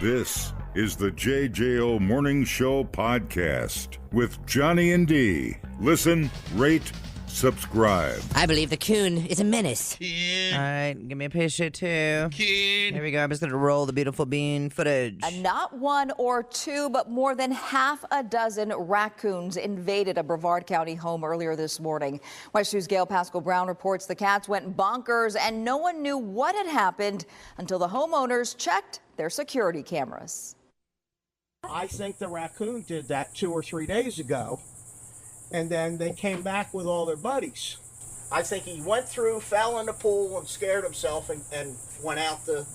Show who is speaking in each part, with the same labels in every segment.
Speaker 1: This is the JJO Morning Show podcast with Johnny and D. Listen, rate, subscribe.
Speaker 2: I believe the coon is a menace.
Speaker 3: Kid.
Speaker 4: All right, give me a picture too.
Speaker 3: Kid.
Speaker 4: Here we go. I'm just going to roll the beautiful bean footage.
Speaker 5: And not one or two, but more than half a dozen raccoons invaded a Brevard County home earlier this morning. West 2's Gail Pascal Brown reports the cats went bonkers and no one knew what had happened until the homeowners checked their security cameras.
Speaker 6: I think the raccoon did that 2 or 3 days ago, and then they came back with all their buddies. I think he went through, fell in the pool, and scared himself and went out the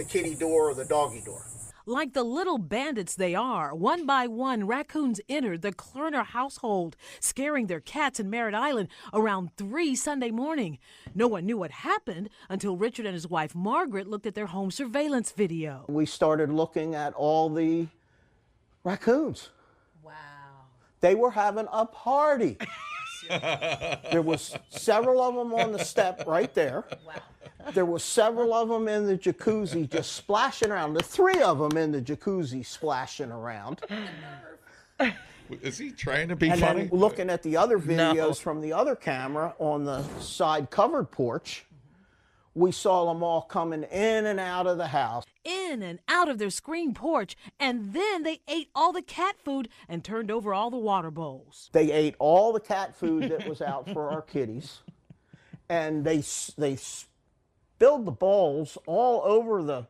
Speaker 6: kitty door or the doggy door.
Speaker 7: Like the little bandits they are, one by one, raccoons entered the Klerner household, scaring their cats in Merritt Island around 3 Sunday morning. No one knew what happened until Richard and his wife Margaret looked at their home surveillance video.
Speaker 6: We started looking at all the raccoons.
Speaker 5: Wow.
Speaker 6: They were having a party. There was several of them on the step right there.
Speaker 5: Wow.
Speaker 6: There were several of them in the jacuzzi just splashing around. The 3 of them in the jacuzzi splashing around.
Speaker 3: Is he trying to be
Speaker 6: And
Speaker 3: funny?
Speaker 6: then looking at the other videos from the other camera on the side covered porch, we saw them all coming in and out of the house.
Speaker 7: In and out of their screen porch, and then they ate all the cat food and turned over all the water bowls.
Speaker 6: They ate all the cat food that was out for our kitties, and they spilled the bowls all over the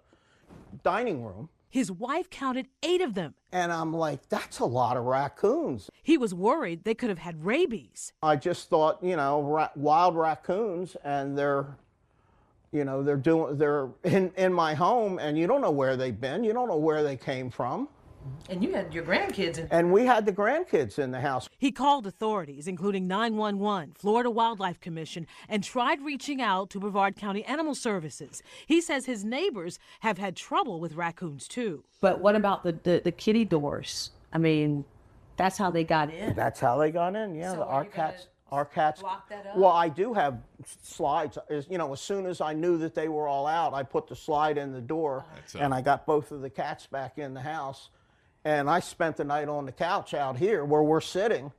Speaker 6: dining room.
Speaker 7: His wife counted 8 of them.
Speaker 6: And I'm like, that's a lot of raccoons.
Speaker 7: He was worried they could have had rabies.
Speaker 6: I just thought, wild raccoons, and they're in my home, and you don't know where they've been. You don't know where they came from.
Speaker 4: And you had your grandkids in.
Speaker 6: And we had the grandkids in the house.
Speaker 7: He called authorities, including 911, Florida Wildlife Commission, and tried reaching out to Brevard County Animal Services. He says his neighbors have had trouble with raccoons, too.
Speaker 8: But what about the kitty doors? I mean, that's how they got in.
Speaker 6: That's how they got in, yeah.
Speaker 8: So
Speaker 6: Our cats.
Speaker 8: block that up?
Speaker 6: Well, I do have slides. As soon as I knew that they were all out, I put the slide in the door, and I got both of the cats back in the house. And I spent the night on the couch out here where we're sitting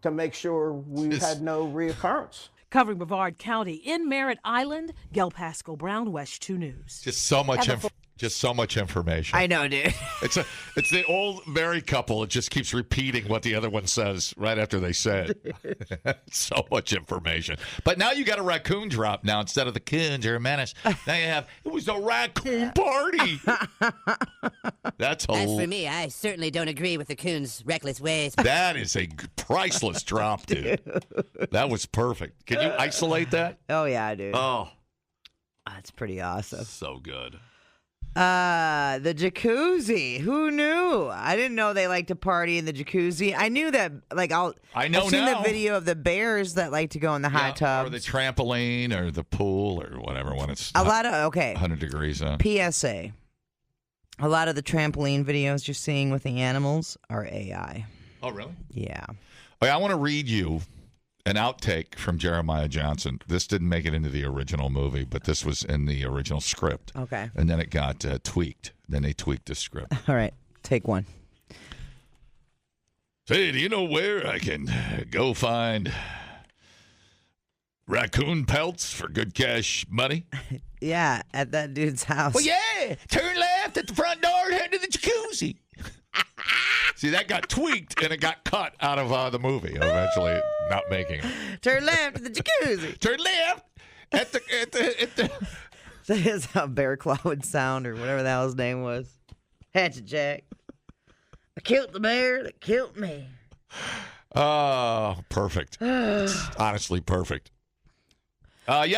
Speaker 6: to make sure we had no reoccurrence.
Speaker 7: Covering Brevard County in Merritt Island, Gail Pascal Brown, West 2 News.
Speaker 3: Just so much information.
Speaker 4: I know, dude.
Speaker 3: It's the old married couple. It just keeps repeating what the other one says right after they say it. So much information. But now you got a raccoon drop now instead of the coons or a menace. Now you have, it was a raccoon party. That's
Speaker 2: As for me, I certainly don't agree with the coon's reckless ways.
Speaker 3: That is a priceless drop, dude. That was perfect. Can you isolate that?
Speaker 4: Oh, yeah, dude.
Speaker 3: Oh,
Speaker 4: That's pretty awesome.
Speaker 3: so good.
Speaker 4: The jacuzzi. Who knew? I didn't know they like to party in the jacuzzi. I knew that,
Speaker 3: I know
Speaker 4: I've seen
Speaker 3: now.
Speaker 4: the video of the bears that like to go in the hot tub.
Speaker 3: Or the trampoline or the pool or whatever when it's
Speaker 4: A lot of,
Speaker 3: 100 degrees out.
Speaker 4: PSA. A lot of the trampoline videos you're seeing with the animals are AI.
Speaker 3: Oh, really?
Speaker 4: Yeah.
Speaker 3: Okay, I want to read you an outtake from Jeremiah Johnson. This didn't make it into the original movie, but this was in the original script.
Speaker 4: Okay.
Speaker 3: And then it got tweaked. Then they tweaked the script.
Speaker 4: All right. Take one.
Speaker 3: Say, do you know where I can go find raccoon pelts for good cash money?
Speaker 4: Yeah, at that dude's house.
Speaker 3: Well, yeah. Turn left at the front door, head to the jacuzzi. See, that got tweaked, and it got cut out of the movie, eventually not making it.
Speaker 4: Turn left at the jacuzzi.
Speaker 3: Turn left at the.
Speaker 4: That is how Bear Claw would sound, or whatever the hell his name was. Hatchet Jack. I killed the bear that killed me.
Speaker 3: Oh, perfect. Honestly, perfect. What's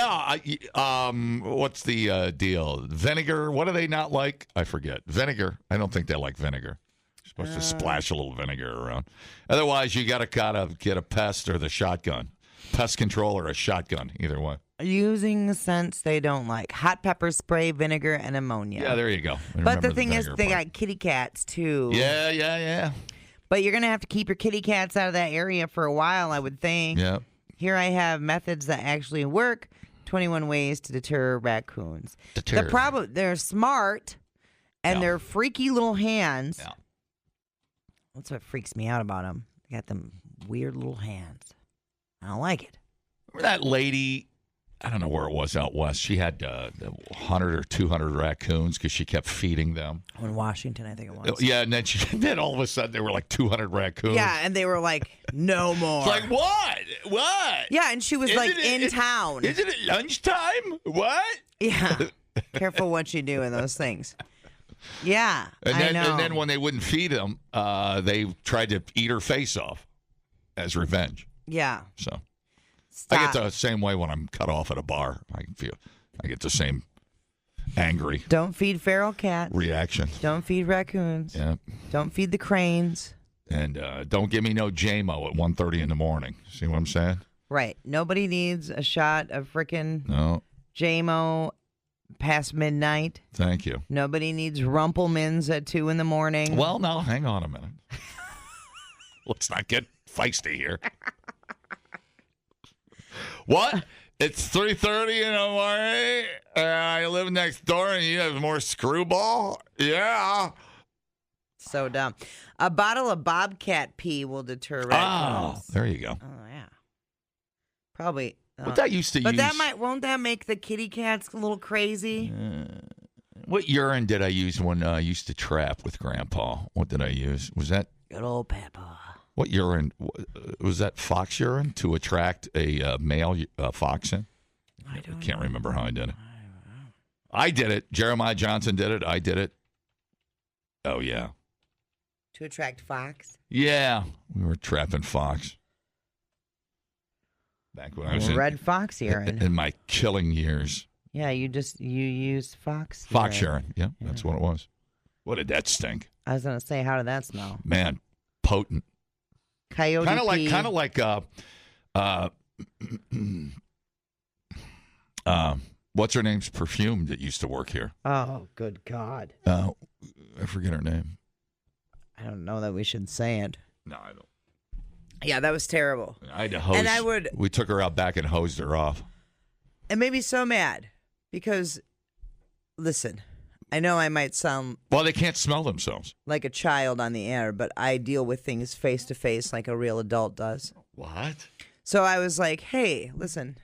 Speaker 3: the deal? Vinegar, what do they not like? I forget. Vinegar, I don't think they like vinegar. You're supposed to splash a little vinegar around. Otherwise, you got to kind of get a pest or the shotgun. Pest control or a shotgun, either one.
Speaker 4: Using scents they don't like. Hot pepper spray, vinegar, and ammonia.
Speaker 3: Yeah, there you go.
Speaker 4: But the thing is, they got kitty cats, too.
Speaker 3: Yeah.
Speaker 4: But you're going to have to keep your kitty cats out of that area for a while, I would think.
Speaker 3: Yeah.
Speaker 4: Here I have methods that actually work. 21 ways to deter raccoons. The problem, they're smart, And their freaky little hands.
Speaker 3: Yeah.
Speaker 4: That's what freaks me out about them. They got them weird little hands. I don't like it.
Speaker 3: Remember that lady? I don't know where it was out west. She had 100 or 200 raccoons because she kept feeding them.
Speaker 4: In Washington, I think it was.
Speaker 3: Yeah, and then all of a sudden there were like 200 raccoons.
Speaker 4: Yeah, and they were like, no more.
Speaker 3: It's like, what? What?
Speaker 4: Yeah, and she was in town.
Speaker 3: Isn't it lunchtime? What?
Speaker 4: Yeah. Careful what you do in those things. Yeah, I know.
Speaker 3: And then when they wouldn't feed them, they tried to eat her face off as revenge.
Speaker 4: Yeah.
Speaker 3: So
Speaker 4: Stop.
Speaker 3: I get the same way when I'm cut off at a bar. I get the same angry
Speaker 4: Don't feed feral cats.
Speaker 3: reaction.
Speaker 4: Don't feed raccoons.
Speaker 3: Yeah.
Speaker 4: Don't feed the cranes.
Speaker 3: And don't give me no JMO at 1:30 in the morning. See what I'm saying?
Speaker 4: Right. Nobody needs a shot of frickin'
Speaker 3: No.
Speaker 4: JMO past midnight.
Speaker 3: Thank you.
Speaker 4: Nobody needs Rumpelmans at 2 in the morning.
Speaker 3: Well, now, hang on a minute. Let's not get feisty here. What? It's 3:30 in the morning, and I live next door, and you have more screwball? Yeah.
Speaker 4: So dumb. A bottle of Bobcat pee will deter
Speaker 3: Oh,
Speaker 4: raccoons.
Speaker 3: there you go.
Speaker 4: Oh, yeah. Probably.
Speaker 3: But that used to
Speaker 4: But
Speaker 3: use...
Speaker 4: won't that make the kitty cats a little crazy?
Speaker 3: What urine did I use when I used to trap with Grandpa? What did I use? Was that...
Speaker 4: Good old Peppa.
Speaker 3: What urine? Was that fox urine to attract a male fox in? I can't remember how I did it. I did it. Jeremiah Johnson did it. I did it. Oh, yeah.
Speaker 4: To attract fox?
Speaker 3: Yeah. We were trapping fox. Back when I was
Speaker 4: Red fox urine.
Speaker 3: in my killing years.
Speaker 4: Yeah, you used fox urine.
Speaker 3: Fox urine. Yeah, that's what it was. What did that stink?
Speaker 4: I was going to say, how did that smell?
Speaker 3: Man, potent.
Speaker 4: Coyote pee.
Speaker 3: Kind of like what's her name's perfume that used to work here?
Speaker 4: Oh, good God.
Speaker 3: I forget her name.
Speaker 4: I don't know that we should say it.
Speaker 3: No, I don't.
Speaker 4: Yeah, that was terrible.
Speaker 3: I had to hose.
Speaker 4: And
Speaker 3: we took her out back and hosed her off.
Speaker 4: It made me so mad because, listen, I know I might sound
Speaker 3: Well, they can't smell themselves.
Speaker 4: like a child on the air, but I deal with things face to face like a real adult does.
Speaker 3: What?
Speaker 4: So I was like, hey, listen,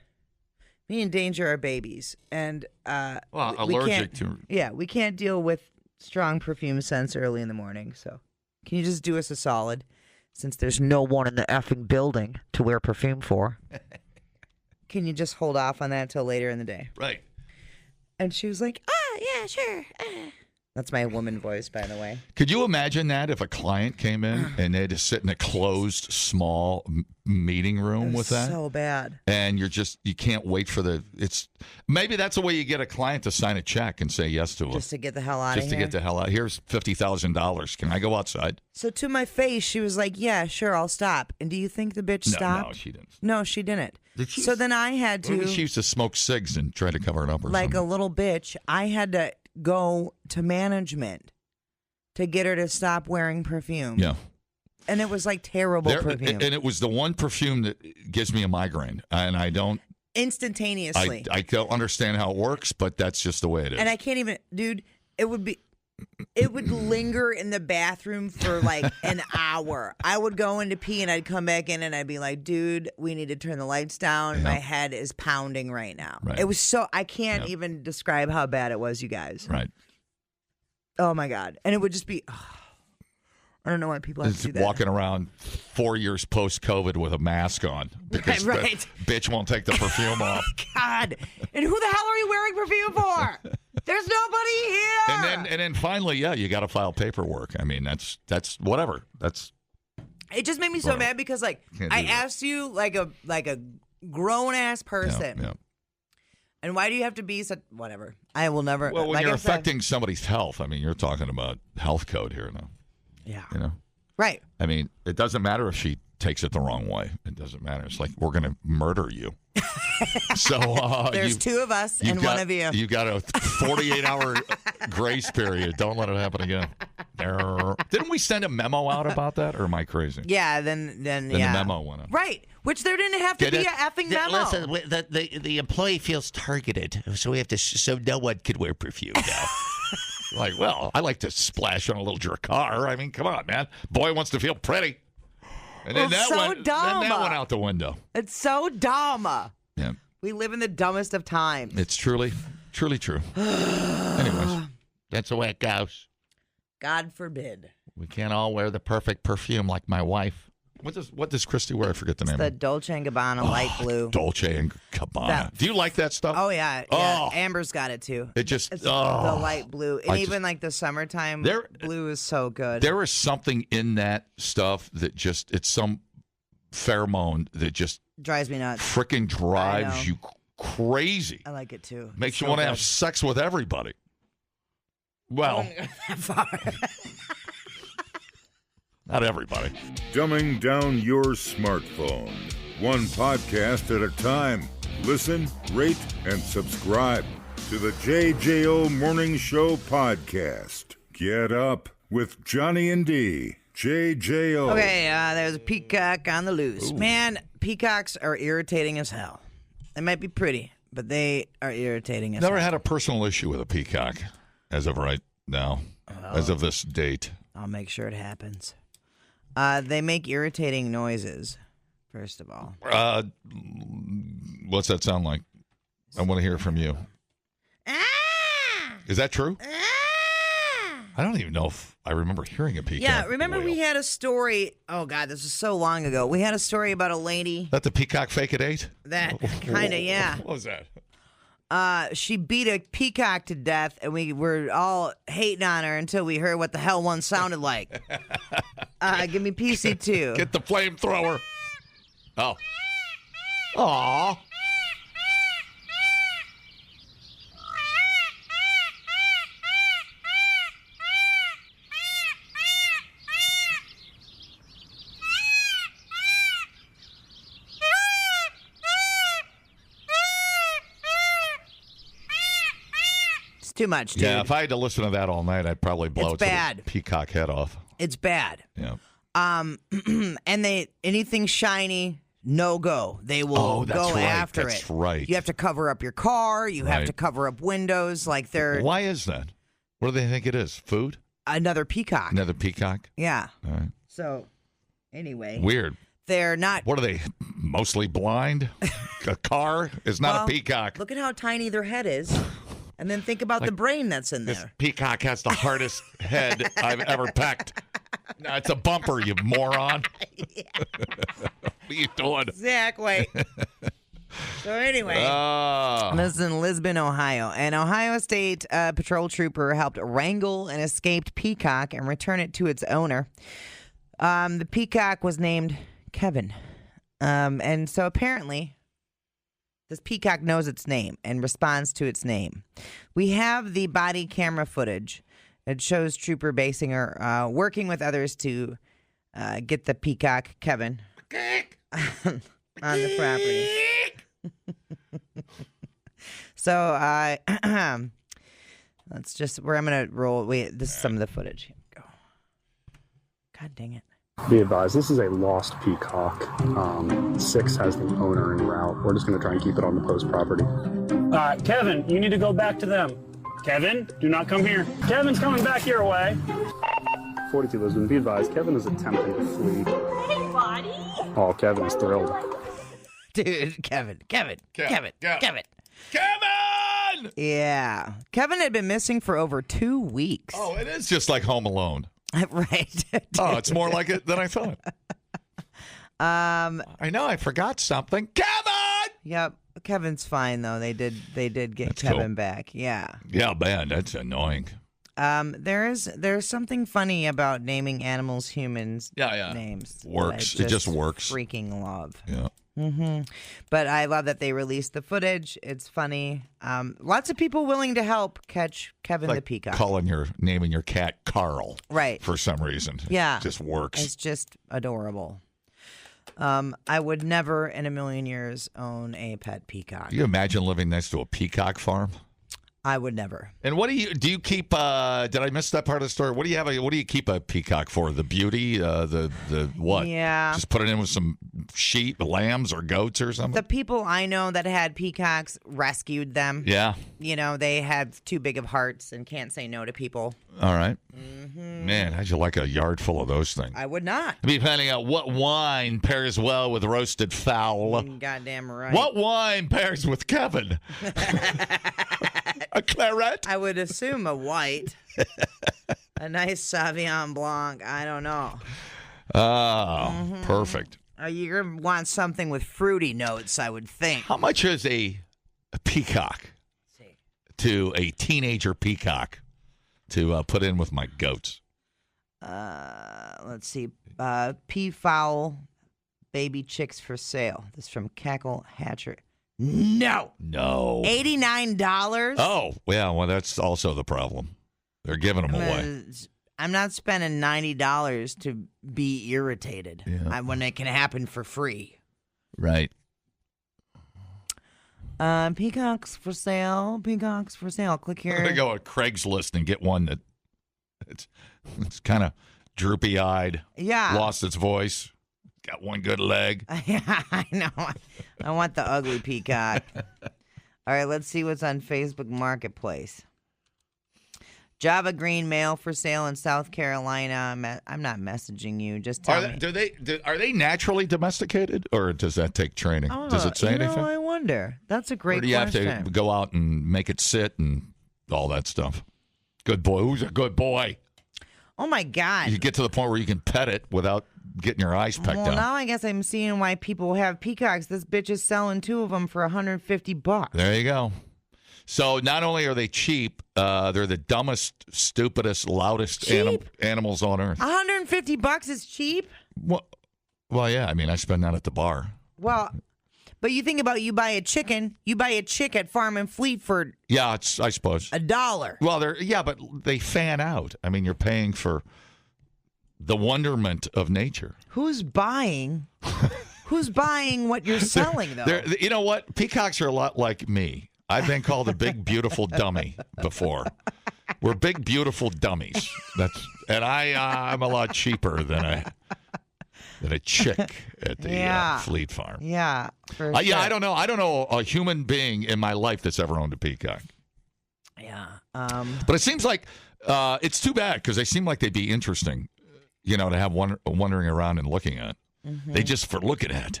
Speaker 4: me and Danger are babies. And
Speaker 3: allergic to...
Speaker 4: Yeah, we can't deal with strong perfume scents early in the morning. So can you just do us a solid? Since there's no one in the effing building to wear perfume for. Can you just hold off on that till later in the day?
Speaker 3: Right.
Speaker 4: And she was like, yeah, sure. That's my woman voice, by the way.
Speaker 3: Could you imagine that if a client came in and they had to sit in a closed, small meeting room with that?
Speaker 4: So bad.
Speaker 3: And you can't wait for maybe that's the way you get a client to sign a check and say yes to it.
Speaker 4: Just to get the hell out of here.
Speaker 3: Just to get the hell out. Here's $50,000. Can I go outside?
Speaker 4: So to my face, she was like, yeah, sure, I'll stop. And do you think the bitch stopped?
Speaker 3: No, she didn't.
Speaker 4: No, she didn't.
Speaker 3: Did she?
Speaker 4: So then I had to.
Speaker 3: Maybe she used to smoke cigs and try to cover it up or
Speaker 4: like
Speaker 3: something.
Speaker 4: a little bitch, I had to go to management to get her to stop wearing perfume.
Speaker 3: Yeah.
Speaker 4: And it was like terrible perfume.
Speaker 3: And it was the one perfume that gives me a migraine. And I don't.
Speaker 4: Instantaneously.
Speaker 3: I don't understand how it works, but that's just the way it is.
Speaker 4: And I can't even, dude, it would linger in the bathroom for like an hour. I would go into pee and I'd come back in and I'd be like, dude, we need to turn the lights down. My head is pounding right now.
Speaker 3: Right.
Speaker 4: It was so, I can't even describe how bad it was, you guys.
Speaker 3: Right.
Speaker 4: Oh my God. And it would just be, I don't know why people have to do that.
Speaker 3: Walking around 4 years post-COVID with a mask on. Because
Speaker 4: right.
Speaker 3: The bitch won't take the perfume off.
Speaker 4: God. And who the hell are you wearing perfume for? There's nobody here.
Speaker 3: And then finally, you got to file paperwork. I mean, that's whatever.
Speaker 4: It just made me so mad because like I asked you like a grown ass person.
Speaker 3: Yeah.
Speaker 4: And why do you have to be such whatever? I will never.
Speaker 3: Well, when
Speaker 4: like
Speaker 3: you're
Speaker 4: I said-
Speaker 3: affecting somebody's health, I mean, you're talking about health code here now.
Speaker 4: Yeah.
Speaker 3: You know?
Speaker 4: Right.
Speaker 3: I mean, it doesn't matter if she takes it the wrong way. It doesn't matter. It's like we're going to murder you. So
Speaker 4: there's two of us and one of you.
Speaker 3: You got a 48-hour grace period. Don't let it happen again. Didn't we send a memo out about that, or am I crazy?
Speaker 4: Yeah. Then yeah.
Speaker 3: The memo went out.
Speaker 4: Right. Which there didn't have to be an effing memo.
Speaker 2: Listen, the employee feels targeted, so we have to. So no one could wear perfume now.
Speaker 3: Like, well, I like to splash on a little dracar. I mean, come on, man. Boy wants to feel pretty. And then
Speaker 4: It's
Speaker 3: that
Speaker 4: so dumb.
Speaker 3: Then that went out the window.
Speaker 4: It's so dumb.
Speaker 3: Yeah.
Speaker 4: We live in the dumbest of times.
Speaker 3: It's truly true. Anyways, that's the way it goes.
Speaker 4: God forbid.
Speaker 3: We can't all wear the perfect perfume like my wife. What does Christy wear? I forget the name.
Speaker 4: The Dolce & Gabbana light blue.
Speaker 3: Dolce and Gabbana. Do you like that stuff?
Speaker 4: Oh, yeah.
Speaker 3: Oh.
Speaker 4: Amber's got it, too.
Speaker 3: It just,
Speaker 4: It's the light blue. And even like the summertime blue is so good.
Speaker 3: There is something in that stuff that just, it's some pheromone that just
Speaker 4: drives me nuts.
Speaker 3: Freaking drives you crazy.
Speaker 4: I like it, too.
Speaker 3: Makes you want to have sex with everybody. Well, not everybody.
Speaker 1: Dumbing down your smartphone. One podcast at a time. Listen, rate, and subscribe to the JJO Morning Show podcast. Get up with Johnny and D. JJO.
Speaker 4: Okay, there's a peacock on the loose. Ooh. Man, peacocks are irritating as hell. They might be pretty, but they are irritating as hell.
Speaker 3: Never had a personal issue with a peacock as of right now, as of this date.
Speaker 4: I'll make sure it happens. They make irritating noises, first of all.
Speaker 3: What's that sound like? I want to hear from you. Is that true? I don't even know if I remember hearing a peacock.
Speaker 4: Yeah, remember
Speaker 3: wail.
Speaker 4: we had a story. Oh, God, this was so long ago. We had a story about a lady.
Speaker 3: That the peacock fake at 8?
Speaker 4: That, kind of, yeah.
Speaker 3: What was that?
Speaker 4: She beat a peacock to death, and we were all hating on her until we heard what the hell one sounded like. Give me PC2.
Speaker 3: Get the flamethrower. Oh. Aw.
Speaker 4: Too much, dude.
Speaker 3: Yeah, if I had to listen to that all night, I'd probably blow the peacock head off.
Speaker 4: It's bad.
Speaker 3: Yeah.
Speaker 4: And anything shiny, no go. They will go after it.
Speaker 3: That's right.
Speaker 4: You have to cover up your car. You have to cover up windows. Like they're.
Speaker 3: Why is that? What do they think it is? Food?
Speaker 4: Another peacock.
Speaker 3: Another peacock?
Speaker 4: Yeah.
Speaker 3: All right.
Speaker 4: So, anyway.
Speaker 3: Weird.
Speaker 4: They're not.
Speaker 3: What are they? Mostly blind? A car is not a peacock.
Speaker 4: Look at how tiny their head is. And then think about the brain that's in there.
Speaker 3: This peacock has the hardest head I've ever pecked. No, it's a bumper, you moron. What are you doing?
Speaker 4: Exactly. So anyway, this is in Lisbon, Ohio. An Ohio State patrol trooper helped wrangle an escaped peacock and return it to its owner. The peacock was named Kevin. And so apparently, this peacock knows its name and responds to its name. We have the body camera footage. It shows Trooper basing her working with others to get the peacock, Kevin, on the property. So let's just, I'm going to roll. Wait, this is some of the footage. Here we go. God dang it.
Speaker 9: Be advised, this is a lost peacock. 6 has the owner en route. We're just going to try and keep it on the post property.
Speaker 10: Kevin, you need to go back to them. Kevin, do not come here. Kevin's coming back your way.
Speaker 9: 42 Lisbon, be advised, Kevin is attempting to flee.
Speaker 11: Hey, buddy.
Speaker 9: Oh, Kevin is thrilled.
Speaker 4: Dude, Kevin.
Speaker 3: Kevin!
Speaker 4: Yeah. Kevin had been missing for over 2 weeks.
Speaker 3: Oh, it is just like Home Alone.
Speaker 4: Right.
Speaker 3: Oh, it's more like it than I thought. I know, I forgot something. Kevin!
Speaker 4: Yep. Kevin's fine though. They did get
Speaker 3: That's
Speaker 4: Kevin
Speaker 3: cool.
Speaker 4: back. Yeah.
Speaker 3: Yeah, man, that's annoying.
Speaker 4: There's something funny about naming animals humans names.
Speaker 3: Works. It just works.
Speaker 4: Freaking love.
Speaker 3: Yeah.
Speaker 4: Mm-hmm. But I love that they released the footage. It's funny. Lots of people willing to help catch Kevin the peacock.
Speaker 3: Naming your cat Carl.
Speaker 4: Right.
Speaker 3: For some reason.
Speaker 4: Yeah.
Speaker 3: It just works.
Speaker 4: It's just adorable. I would never in a million years own a pet peacock.
Speaker 3: Can you imagine living next to a peacock farm?
Speaker 4: I would never.
Speaker 3: And what do you keep? Did I miss that part of the story? What do you have? What do you keep a peacock for? The beauty, the what?
Speaker 4: Yeah.
Speaker 3: Just put it in with some sheep, lambs, or goats or something.
Speaker 4: The people I know that had peacocks rescued them.
Speaker 3: Yeah.
Speaker 4: You know, they have too big of hearts and can't say no to people.
Speaker 3: All right.
Speaker 4: Mm-hmm.
Speaker 3: Man, how'd you like a yard full of those things?
Speaker 4: I would not.
Speaker 3: I'd be finding out what wine pairs well with roasted fowl.
Speaker 4: Goddamn right.
Speaker 3: What wine pairs with Kevin? A claret?
Speaker 4: I would assume a white. A nice Sauvignon Blanc. I don't know.
Speaker 3: Oh, perfect.
Speaker 4: You're going to want something with fruity notes, I would think.
Speaker 3: How much is a peacock to a teenager peacock to put in with my goats?
Speaker 4: Let's see. Peafowl baby chicks for sale. This is from Cackle Hatcher. No. $89?
Speaker 3: Oh, yeah. Well, that's also the problem. They're giving them away.
Speaker 4: I'm not spending $90 to be irritated when it can happen for free.
Speaker 3: Right.
Speaker 4: Peacocks for sale. Peacocks for sale. Click here.
Speaker 3: I'm going to go on Craigslist and get one that it's kind of droopy-eyed.
Speaker 4: Yeah.
Speaker 3: Lost its voice. Got one good leg.
Speaker 4: Yeah, I know. I want the ugly peacock. All right, let's see what's on Facebook Marketplace. Java green male for sale in South Carolina. I'm not messaging you. Just tell me.
Speaker 3: Are they naturally domesticated, or does that take training? Does it say anything?
Speaker 4: I wonder. That's a great question.
Speaker 3: Or do you have to go out and make it sit and all that stuff? Good boy. Who's a good boy?
Speaker 4: Oh, my God.
Speaker 3: You get to the point where you can pet it without getting your eyes pecked out.
Speaker 4: Well, now I guess I'm seeing why people have peacocks. This bitch is selling 2 of them for $150.
Speaker 3: There you go. So not only are they cheap, they're the dumbest, stupidest, loudest animals on earth.
Speaker 4: $150 is cheap?
Speaker 3: Well, yeah. I mean, I spend that at the bar.
Speaker 4: Well, but you think about you buy a chick at Farm and Fleet for
Speaker 3: I suppose
Speaker 4: $1.
Speaker 3: Well, but they fan out. I mean, you're paying for the wonderment of nature.
Speaker 4: Who's buying? Who's buying what you're selling, though?
Speaker 3: You know what? Peacocks are a lot like me. I've been called a big, beautiful dummy before. We're big, beautiful dummies. I'm a lot cheaper than a chick at the Fleet Farm.
Speaker 4: Yeah, for sure.
Speaker 3: I don't know. I don't know a human being in my life that's ever owned a peacock.
Speaker 4: Yeah.
Speaker 3: But it seems like it's too bad because they seem like they'd be interesting, to have wandering around and looking at. Mm-hmm. They just for looking at.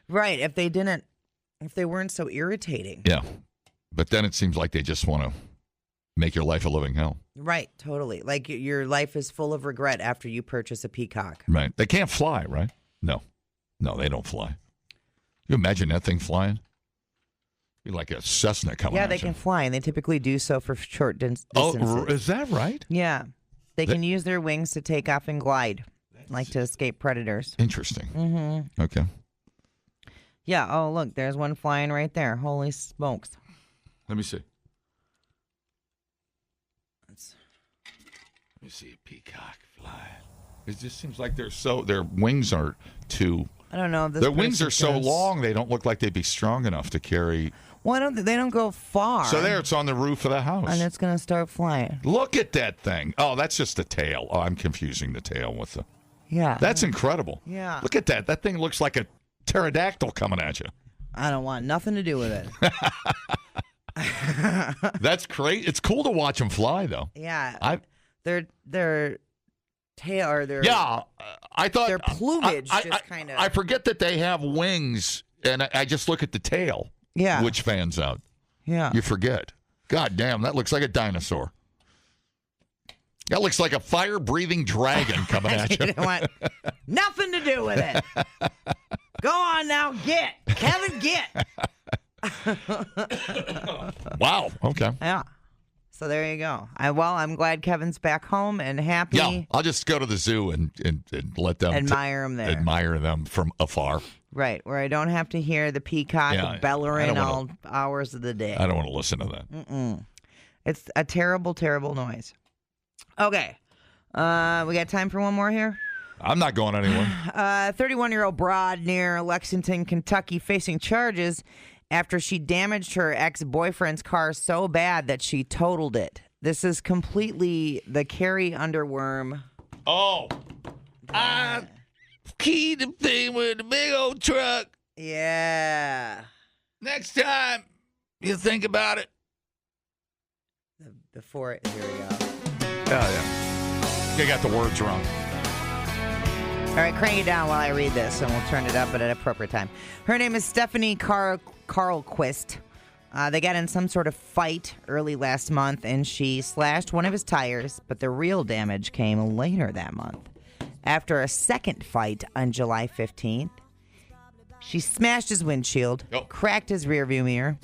Speaker 4: Right. If they weren't so irritating.
Speaker 3: Yeah. But then it seems like they just want to make your life a living hell.
Speaker 4: Right. Totally. Like your life is full of regret after you purchase a peacock.
Speaker 3: Right. They can't fly, right? No, they don't fly. You imagine that thing flying? Be like a Cessna coming at you.
Speaker 4: Yeah, they can fly, and they typically do so for short distances.
Speaker 3: Oh, is that right?
Speaker 4: Yeah. They can use their wings to take off and glide, like to escape predators.
Speaker 3: Interesting.
Speaker 4: Mm-hmm.
Speaker 3: Okay.
Speaker 4: Yeah. Oh, look, there's one flying right there. Holy smokes.
Speaker 3: Let me see. Let me see a peacock fly. It just seems like their wings are too.
Speaker 4: I don't know.
Speaker 3: Their wings are so long they don't look like they'd be strong enough to carry.
Speaker 4: Well, they don't go far.
Speaker 3: So it's on the roof of the house.
Speaker 4: And it's going to start flying.
Speaker 3: Look at that thing. Oh, that's just the tail. Oh, I'm confusing the tail with the.
Speaker 4: Yeah.
Speaker 3: That's incredible.
Speaker 4: Yeah.
Speaker 3: Look at that. That thing looks like a pterodactyl coming at you.
Speaker 4: I don't want nothing to do with it.
Speaker 3: That's great. It's cool to watch them fly, though.
Speaker 4: Yeah. Their tail or their
Speaker 3: I thought
Speaker 4: their plumage just kind of.
Speaker 3: I forget that they have wings, and I just look at the tail.
Speaker 4: Yeah.
Speaker 3: Which fans out.
Speaker 4: Yeah.
Speaker 3: You forget. God damn, that looks like a dinosaur. That looks like a fire-breathing dragon coming at you.
Speaker 4: You don't want nothing to do with it. Go on now, get. Kevin, get.
Speaker 3: Wow. Okay.
Speaker 4: Yeah. So there you go. I'm glad Kevin's back home and happy.
Speaker 3: Yeah, I'll just go to the zoo and let them
Speaker 4: admire them there.
Speaker 3: Admire them from afar.
Speaker 4: Right, where I don't have to hear the peacock bellowing all hours of the day.
Speaker 3: I don't want to listen to that.
Speaker 4: Mm-mm. It's a terrible, terrible noise. Okay. We got time for one more here?
Speaker 3: I'm not going anywhere.
Speaker 4: 31-year-old broad near Lexington, Kentucky, facing charges after she damaged her ex-boyfriend's car so bad that she totaled it. This is completely the Carrie Underworm.
Speaker 3: Oh, I keyed the thing with the big old truck.
Speaker 4: Yeah.
Speaker 3: Next time you think about it.
Speaker 4: Before it, here we go.
Speaker 3: Oh, yeah. You got the words wrong.
Speaker 4: All right, crank it down while I read this, and we'll turn it up at an appropriate time. Her name is Stephanie Carlquist. They got in some sort of fight early last month, and she slashed one of his tires, but the real damage came later that month. After a second fight on July 15th, she smashed his windshield, cracked his rearview mirror,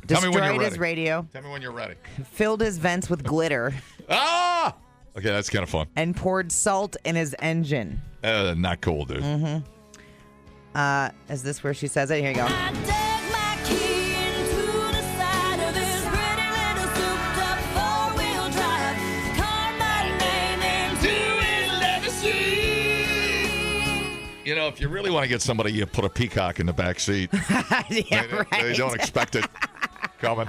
Speaker 4: destroyed his radio,
Speaker 3: Tell me when you're ready.
Speaker 4: filled his vents with glitter,
Speaker 3: Ah! Okay, that's kind of fun.
Speaker 4: and poured salt in his engine.
Speaker 3: Not cool, dude.
Speaker 4: Is this where she says it? Here you go.
Speaker 3: You know, if you really want to get somebody, you put a peacock in the back seat. They don't expect it coming.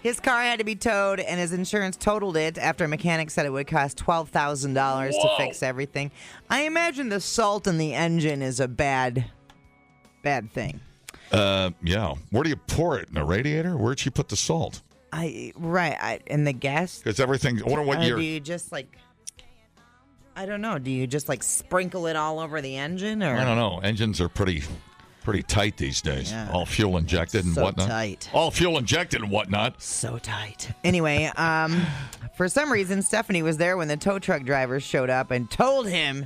Speaker 4: His car had to be towed, and his insurance totaled it after a mechanic said it would cost $12,000 to fix everything. I imagine the salt in the engine is a bad thing.
Speaker 3: Yeah. Where do you pour it? In a radiator? Where'd she put the salt?
Speaker 4: In the gas.
Speaker 3: Because everything. I wonder what year.
Speaker 4: Do you just I don't know. Do you just sprinkle it all over the engine, or
Speaker 3: I don't know. Engines are pretty tight these days.
Speaker 4: Yeah.
Speaker 3: All fuel injected and
Speaker 4: so
Speaker 3: whatnot.
Speaker 4: tight.
Speaker 3: All fuel injected and whatnot.
Speaker 4: So tight. Anyway, for some reason, Stephanie was there when the tow truck driver showed up and told him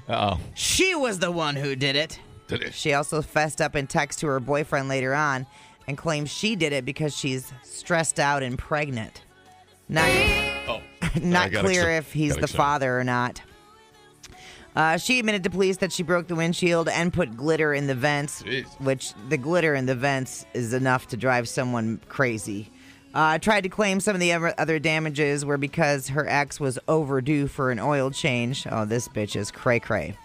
Speaker 4: she was the one who did it.
Speaker 3: Did it?
Speaker 4: She also fessed up in text to her boyfriend later on and claims she did it because she's stressed out and pregnant. Not clear if he's the father or not. She admitted to police that she broke the windshield and put glitter in the vents, which the glitter in the vents is enough to drive someone crazy. Tried to claim some of the other damages were because her ex was overdue for an oil change. Oh, this bitch is cray-cray.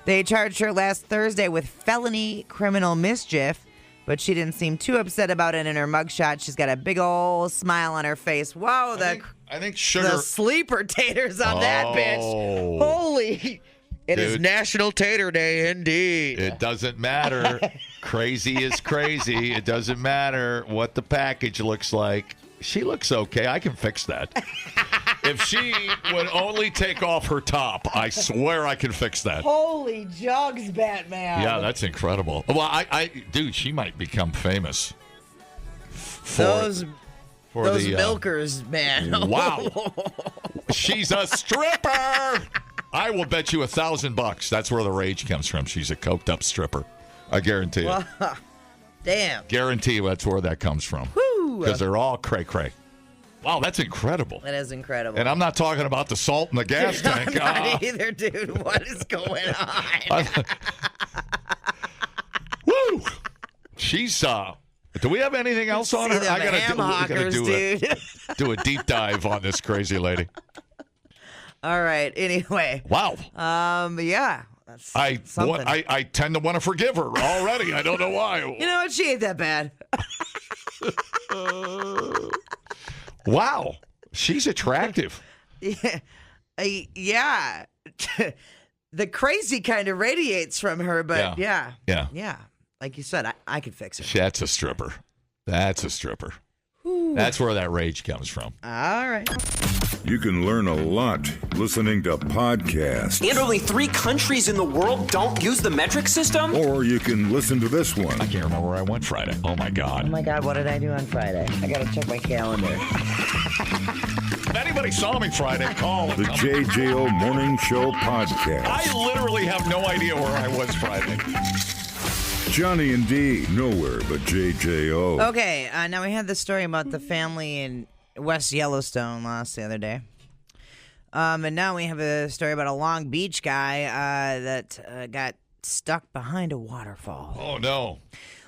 Speaker 4: They charged her last Thursday with felony criminal mischief, but she didn't seem too upset about it in her mugshot. She's got a big old smile on her face. Whoa,
Speaker 3: I think sugar.
Speaker 4: The sleeper taters on that bitch. Holy... It is National Tater Day, indeed.
Speaker 3: It doesn't matter. Crazy is crazy. It doesn't matter what the package looks like. She looks okay. I can fix that. If she would only take off her top, I swear I can fix that.
Speaker 4: Holy jugs, Batman.
Speaker 3: Yeah, that's incredible. Well, dude, she might become famous.
Speaker 4: Those milkers, man.
Speaker 3: Wow. She's a stripper. I will bet you $1,000 that's where the rage comes from. She's a coked up stripper. I guarantee it.
Speaker 4: Damn.
Speaker 3: Guarantee what that comes from. Because they're all cray-cray. Wow, that's incredible.
Speaker 4: That is incredible.
Speaker 3: And I'm not talking about the salt in the gas tank.
Speaker 4: I'm not either, dude. What is going on?
Speaker 3: Woo! She's, do we have anything else on her?
Speaker 4: I gotta
Speaker 3: do a deep dive on this crazy lady.
Speaker 4: All right. Anyway.
Speaker 3: Wow.
Speaker 4: Yeah. That's
Speaker 3: I tend to want to forgive her already. I don't know why.
Speaker 4: You know what? She ain't that bad.
Speaker 3: Wow. She's attractive.
Speaker 4: Yeah. Yeah. The crazy kind of radiates from her, but yeah. Like you said, I could fix her.
Speaker 3: That's a stripper. That's a stripper. Ooh. That's where that rage comes from.
Speaker 4: All right.
Speaker 1: You can learn a lot listening to podcasts.
Speaker 11: And only 3 countries in the world don't use the metric system?
Speaker 1: Or you can listen to this one.
Speaker 3: I can't remember where I went Friday. Oh, my God.
Speaker 4: Oh, my God. What did I do on Friday? I got to check my calendar.
Speaker 3: If anybody saw me Friday, call.
Speaker 1: The JJO Morning Show Podcast.
Speaker 3: I literally have no idea where I was Friday.
Speaker 1: Johnny and Dee, nowhere but JJO.
Speaker 4: Okay, now we had this story about the family in West Yellowstone lost the other day. And now we have a story about a Long Beach guy that got stuck behind a waterfall.
Speaker 3: Oh, no.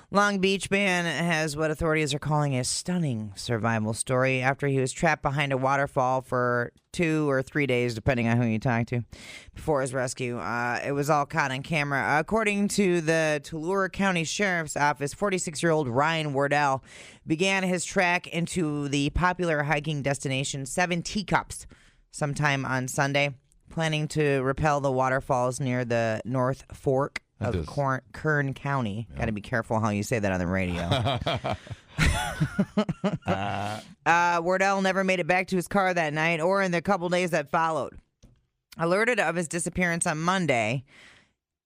Speaker 4: Long Beach man has what authorities are calling a stunning survival story after he was trapped behind a waterfall for 2 or 3 days, depending on who you talk to, before his rescue. It was all caught on camera. According to the Tulare County Sheriff's Office, 46-year-old Ryan Wardell began his trek into the popular hiking destination Seven Teacups sometime on Sunday, planning to rappel the waterfalls near the North Fork of Kern County. Got to be careful how you say that on the radio. Wardell never made it back to his car that night or in the couple days that followed. Alerted of his disappearance on Monday,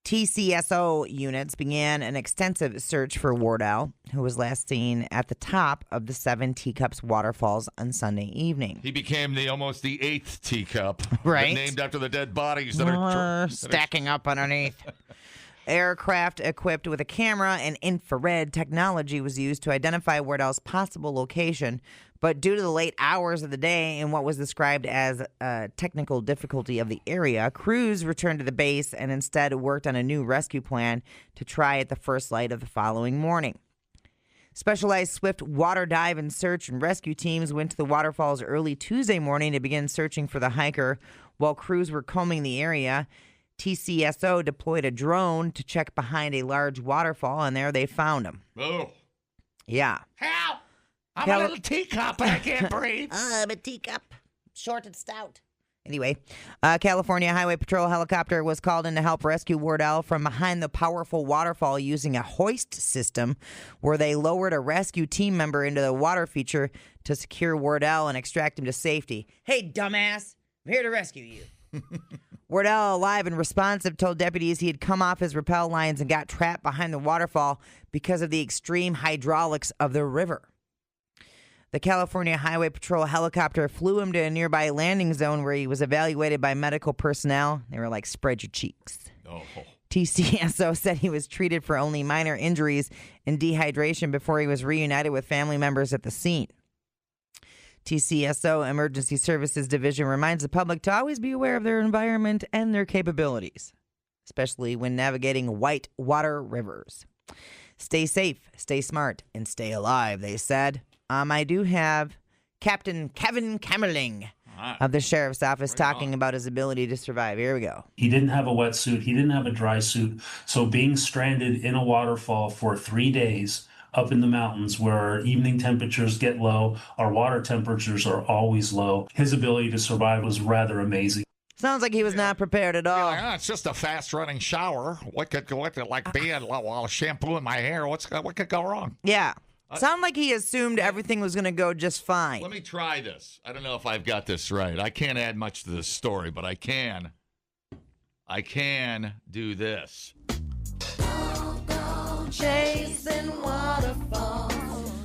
Speaker 4: TCSO units began an extensive search for Wardell, who was last seen at the top of the Seven Teacups waterfalls on Sunday evening.
Speaker 3: He became almost the 8th teacup,
Speaker 4: right?
Speaker 3: Named after the dead bodies that are
Speaker 4: stacking up underneath. Aircraft equipped with a camera and infrared technology was used to identify Wardell's possible location, but due to the late hours of the day and what was described as a technical difficulty of the area, crews returned to the base and instead worked on a new rescue plan to try at the first light of the following morning. Specialized swift water dive and search and rescue teams went to the waterfalls early Tuesday morning to begin searching for the hiker while crews were combing the area. TCSO deployed a drone to check behind a large waterfall, and there they found him.
Speaker 3: Oh.
Speaker 4: Yeah.
Speaker 3: Help! I'm a little teacup, and I can't breathe.
Speaker 2: I'm a teacup, short and stout.
Speaker 4: Anyway, California Highway Patrol helicopter was called in to help rescue Wardell from behind the powerful waterfall using a hoist system where they lowered a rescue team member into the water feature to secure Wardell and extract him to safety. Hey, dumbass, I'm here to rescue you. Wardell, alive and responsive, told deputies he had come off his rappel lines and got trapped behind the waterfall because of the extreme hydraulics of the river. The California Highway Patrol helicopter flew him to a nearby landing zone where he was evaluated by medical personnel. They were like, spread your cheeks.
Speaker 3: Oh.
Speaker 4: TCSO said he was treated for only minor injuries and dehydration before he was reunited with family members at the scene. TCSO Emergency Services Division reminds the public to always be aware of their environment and their capabilities, especially when navigating white water rivers. Stay safe, stay smart, and stay alive, they said. I do have Captain Kevin Kemmerling of the Sheriff's Office talking about his ability to survive. Here we go.
Speaker 12: He didn't have a wetsuit. He didn't have a dry suit. So being stranded in a waterfall for 3 days up in the mountains where our evening temperatures get low, our water temperatures are always low. His ability to survive was rather amazing.
Speaker 4: Sounds like he was not prepared at all.
Speaker 3: It's just a fast-running shower. What could like being while shampooing my hair? What could go wrong?
Speaker 4: Yeah. Sound like he assumed everything was going to go just fine.
Speaker 3: Let me try this. I don't know if I've got this right. I can't add much to this story, but I can do this.
Speaker 13: Chasing waterfalls.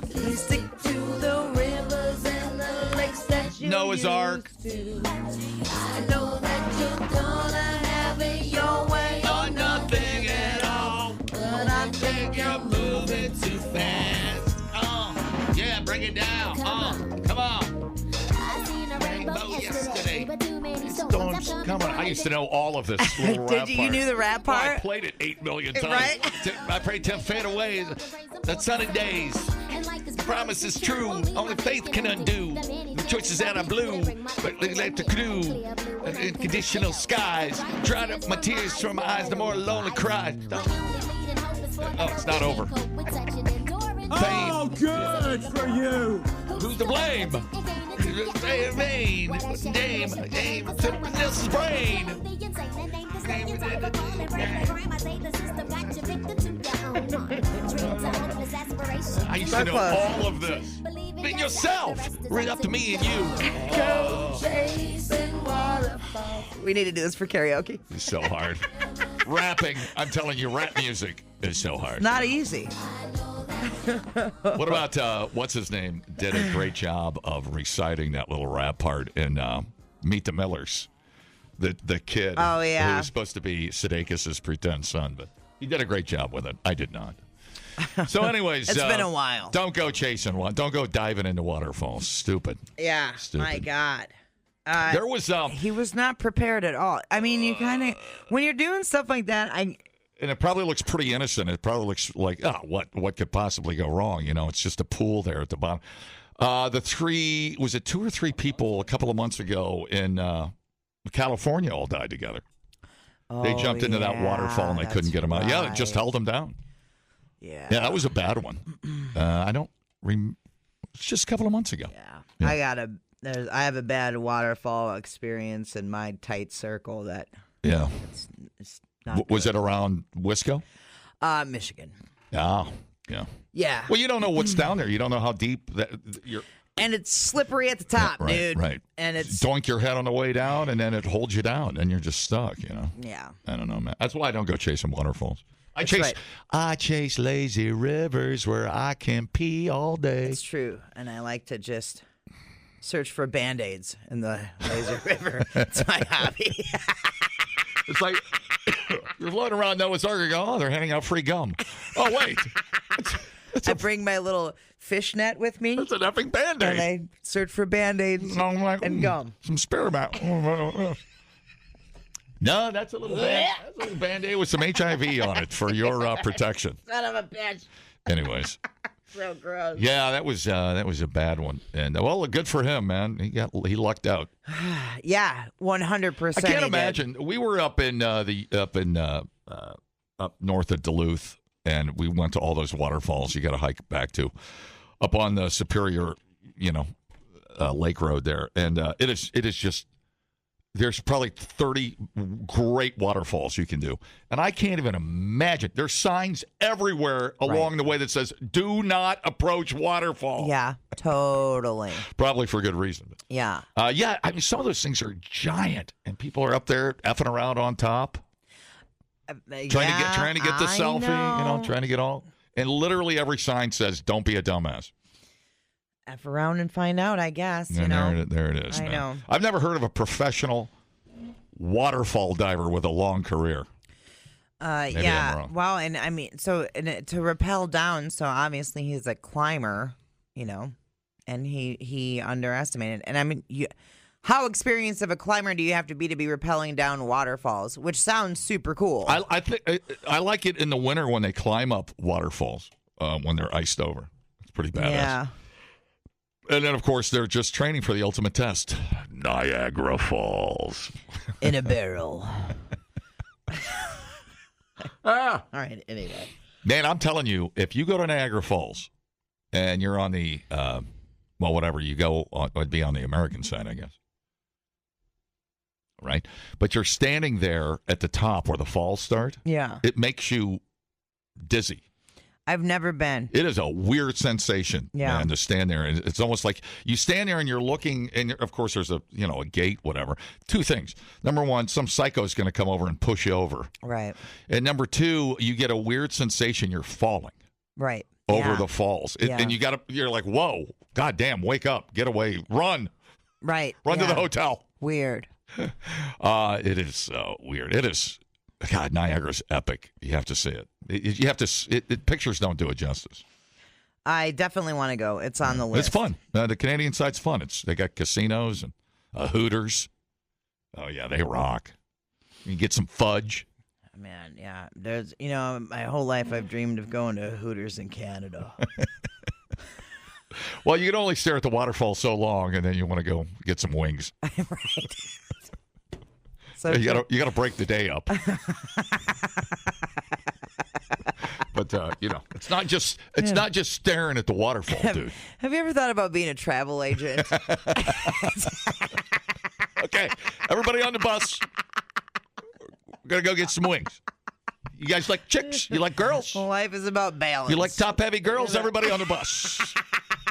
Speaker 13: Please stick to the rivers and the lakes that you
Speaker 3: Noah's Ark.
Speaker 13: I know that you're gonna have it your way or nothing at all. But I think you're moving too fast.
Speaker 3: Yeah, bring it down. Come on. Rainbow yesterday. Storms coming. I used to know all of this little rap part.
Speaker 4: You knew the rap part?
Speaker 3: Well, I played it 8 million times.
Speaker 4: Right?
Speaker 3: I prayed 10 fade away. That sunny days. Promise is true. Only faith can undo. The choices that are blue, but they let the clue. In conditional skies. Dried up my tears from my eyes. The more lonely cries. Oh, it's not over. Pain.
Speaker 13: Oh, good for you.
Speaker 3: Who's to blame? Dame, this is brain. I used to know all of this. Be yourself. Read up to me and you.
Speaker 13: Go chasing waterfalls.
Speaker 4: We need to do this for karaoke.
Speaker 3: It's so hard. Rapping, I'm telling you, rap music is so hard.
Speaker 4: Not easy.
Speaker 3: What about, what's his name? Did a great job of reciting that little rap part in Meet the Millers. The kid who was supposed to be Sudeikis' pretend son, but he did a great job with it. I did not. So anyways.
Speaker 4: It's been a while.
Speaker 3: Don't go chasing one. Don't go diving into waterfalls. Stupid.
Speaker 4: Yeah.
Speaker 3: Stupid.
Speaker 4: My God.
Speaker 3: There was
Speaker 4: he was not prepared at all. I mean, you kind of when you're doing stuff like that,
Speaker 3: And it probably looks pretty innocent. It probably looks like, what could possibly go wrong? It's just a pool there at the bottom. Was it 2 or 3 people a couple of months ago in California all died together? They jumped into that waterfall and they couldn't get them out. Yeah, it just held them down.
Speaker 4: Yeah.
Speaker 3: Yeah, that was a bad one. It's just a couple of months ago.
Speaker 4: Yeah. I have a bad waterfall experience in my tight circle that.
Speaker 3: Yeah.
Speaker 4: It's not
Speaker 3: was it around Wisco?
Speaker 4: Michigan.
Speaker 3: Oh, yeah.
Speaker 4: Yeah.
Speaker 3: Well, you don't know what's down there. You don't know how deep you're.
Speaker 4: And it's slippery at the top,
Speaker 3: right,
Speaker 4: dude.
Speaker 3: Right.
Speaker 4: And it's
Speaker 3: doink your head on the way down, and then it holds you down, and you're just stuck.
Speaker 4: Yeah.
Speaker 3: I don't know, man. That's why I don't go chasing waterfalls. I chase lazy rivers where I can pee all day.
Speaker 4: It's true, and I like to just search for Band-Aids in the lazy river. It's my hobby.
Speaker 3: It's like you're floating around Noah's Ark and go, oh, they're handing out free gum. Oh, wait.
Speaker 4: I bring my little fishnet with me.
Speaker 3: It's an effing Band-Aid.
Speaker 4: And I search for Band-Aids and gum.
Speaker 3: Some spearmint. No, that's a little Band-Aid with some HIV on it for your protection.
Speaker 4: Son of a bitch.
Speaker 3: Anyways.
Speaker 4: So gross.
Speaker 3: Yeah, that was a bad one. And well, good for him, man. He lucked out.
Speaker 4: Yeah, 100%.
Speaker 3: I can't imagine. We were up in up north of Duluth, and we went to all those waterfalls. You got to hike back to up on the Superior, Lake Road there, and it is just. There's probably 30 great waterfalls you can do. And I can't even imagine. There's signs everywhere along the way that says, do not approach waterfall.
Speaker 4: Yeah, totally.
Speaker 3: Probably for good reason.
Speaker 4: Yeah.
Speaker 3: Yeah, I mean, some of those things are giant, and people are up there effing around on top. Trying to get the selfie, trying to get all. And literally every sign says, don't be a dumbass.
Speaker 4: F around and find out, I guess.
Speaker 3: And there it is.
Speaker 4: I know.
Speaker 3: I've never heard of a professional waterfall diver with a long career. Maybe I'm wrong.
Speaker 4: Well, and I mean, to rappel down, so obviously he's a climber, and he underestimated. And I mean, how experienced of a climber do you have to be rappelling down waterfalls? Which sounds super cool.
Speaker 3: I think I like it in the winter when they climb up waterfalls when they're iced over. It's pretty badass.
Speaker 4: Yeah.
Speaker 3: And then, of course, they're just training for the ultimate test. Niagara Falls.
Speaker 4: In a barrel.
Speaker 3: All
Speaker 4: right, anyway.
Speaker 3: Man, I'm telling you, if you go to Niagara Falls and you're on the, whatever, you go, would be on the American side, I guess. Right? But you're standing there at the top where the falls start.
Speaker 4: Yeah.
Speaker 3: It makes you dizzy.
Speaker 4: I've never been.
Speaker 3: It is a weird sensation, man, to stand there. And it's almost like you stand there and you're looking, and of course there's a gate, whatever. Two things. Number one, some psycho is going to come over and push you over.
Speaker 4: Right.
Speaker 3: And number two, you get a weird sensation you're falling.
Speaker 4: Right.
Speaker 3: Over the falls. And you're like, whoa, goddamn, wake up, get away, run.
Speaker 4: Right.
Speaker 3: Run to the hotel.
Speaker 4: Weird.
Speaker 3: It is weird. It is. God, Niagara's epic. You have to see it. You have to. Pictures don't do it justice.
Speaker 4: I definitely want to go. It's on the list.
Speaker 3: It's fun. The Canadian side's fun. They got casinos and Hooters. Oh yeah, they rock. You can get some fudge.
Speaker 4: Man, yeah. There's my whole life I've dreamed of going to Hooters in Canada.
Speaker 3: Well, you can only stare at the waterfall so long, and then you want to go get some wings.
Speaker 4: Right. So
Speaker 3: you gotta break the day up. But it's not just staring at the waterfall, dude.
Speaker 4: Have you ever thought about being a travel agent?
Speaker 3: Okay, everybody on the bus. We're gonna go get some wings. You guys like chicks? You like girls?
Speaker 4: Life is about balance.
Speaker 3: You like top-heavy girls? Everybody on the bus.